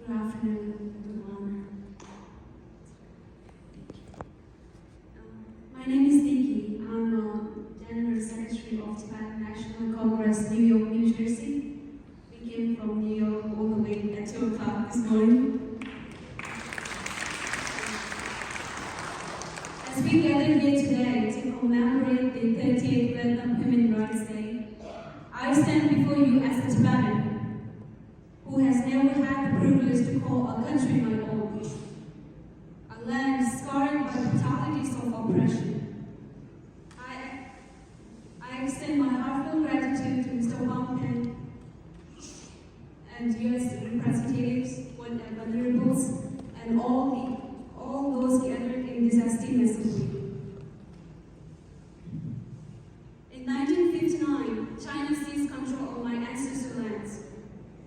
Good afternoon, everyone. My name is Nikki. I'm a General Secretary of Tibetan National Congress, New York, New Jersey. We came from New York all the way at 2 o'clock this morning. As we gather here today to commemorate the 38th Vietnam Human Rights Day, I stand before you as a Tibetan who has never had the privilege to call a country my own, a land scarred by brutalities of oppression. I extend my heartfelt gratitude to Mr. Wang Pen and U.S. representatives, venerables, and all those gathered in this esteemed assembly. In 1959, China seized control of my ancestral lands.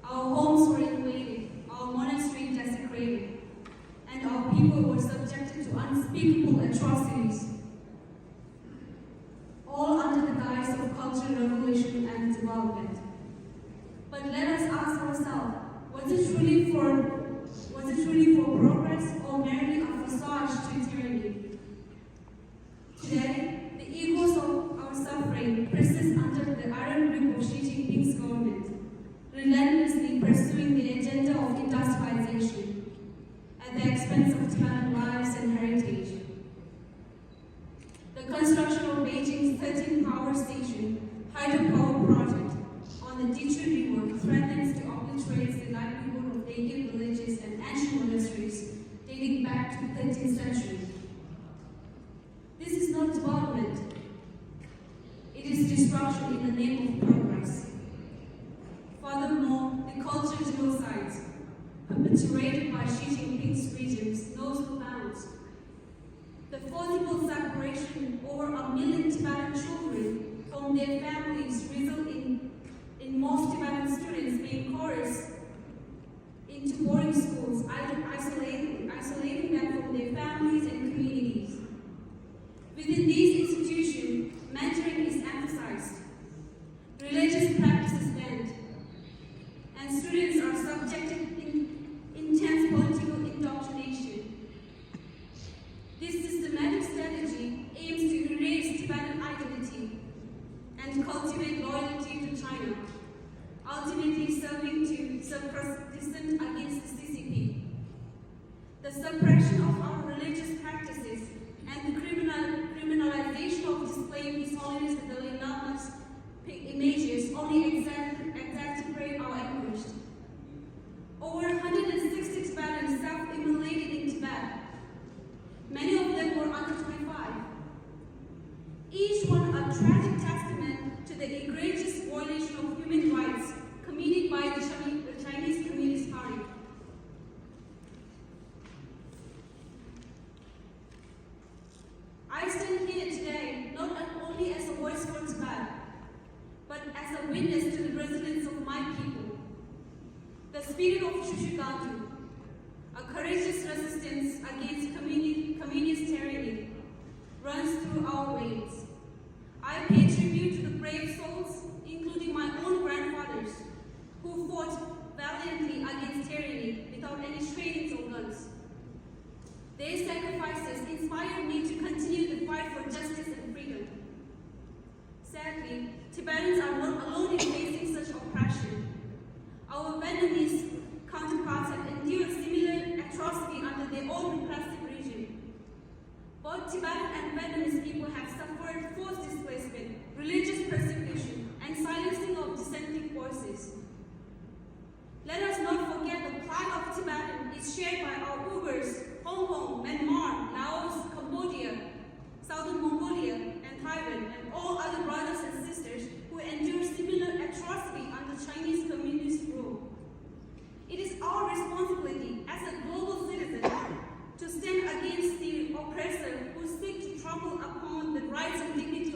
Our homes were invaded, our monasteries desecrated, and our people were subjected to unspeakable atrocities, all under the guise of cultural revolution and development. But let us ask ourselves, was it truly for progress or merely a facade to tyranny? Today, the echoes of our suffering persist under the iron grip of Xi Jinping's government, relentlessly pursuing the agenda of industrialization at the expense of Tibetan lives and heritage. The construction of Beijing's 13th power station hydropower project on the Dichu River threatens to obliterate the livelihood of native villages and ancient monasteries dating back to the 13th century. This is not development, it is destruction in the name of progress. Furthermore, the culture genocides perpetrated by Xi Jinping's regimes knows no bounds. The forcible separation over 1 million Tibetan children from their families result in most Tibetan students being coerced into boarding schools, isolating them from their families and communities. Within these institutions, mentoring is emphasized, religious practices banned, and students are subjected to intense political indoctrination. This systematic strategy aims to erase Tibetan identity and cultivate loyalty to China, ultimately serving to suppress dissent against the CCP. The suppression of our religious practices and the criminalization of displaying His Holiness the Dalai Lama's images only exacerbate our anguish. Over 160 Tibetans self-immolated in Tibet. Many of them were under 25. Each one a tragic testament to the egregious violation of human rights committed by the Chinese Communist Party. I stand here today not only as a voice for Tibet, but as a witness to the resilience of my people. The spirit of Chushu Gandhi, a courageous resistance against communist tyranny, runs through our veins. I pay tribute to the brave souls, including my own grandfathers, who fought valiantly against tyranny without any trainings or guns. Their sacrifices inspired me to continue the fight for justice and freedom. Sadly, Tibetans are not alone in facing such oppression. Our Vietnamese counterparts have endured similar atrocity under their own repressive regime. Both Tibetan and Vietnamese people have suffered forced displacement, religious persecution, and silencing of dissenting voices. Let us not forget the plight of Tibetan is shared by our Uyghurs, Hong Kong, Myanmar, Laos, Cambodia, Southern Mongolia, and Taiwan, and all other brothers and sisters who endure similar atrocity under Chinese communist rule. It is our responsibility as a global citizen to stand against the oppressor who seek to trample upon the rights and dignity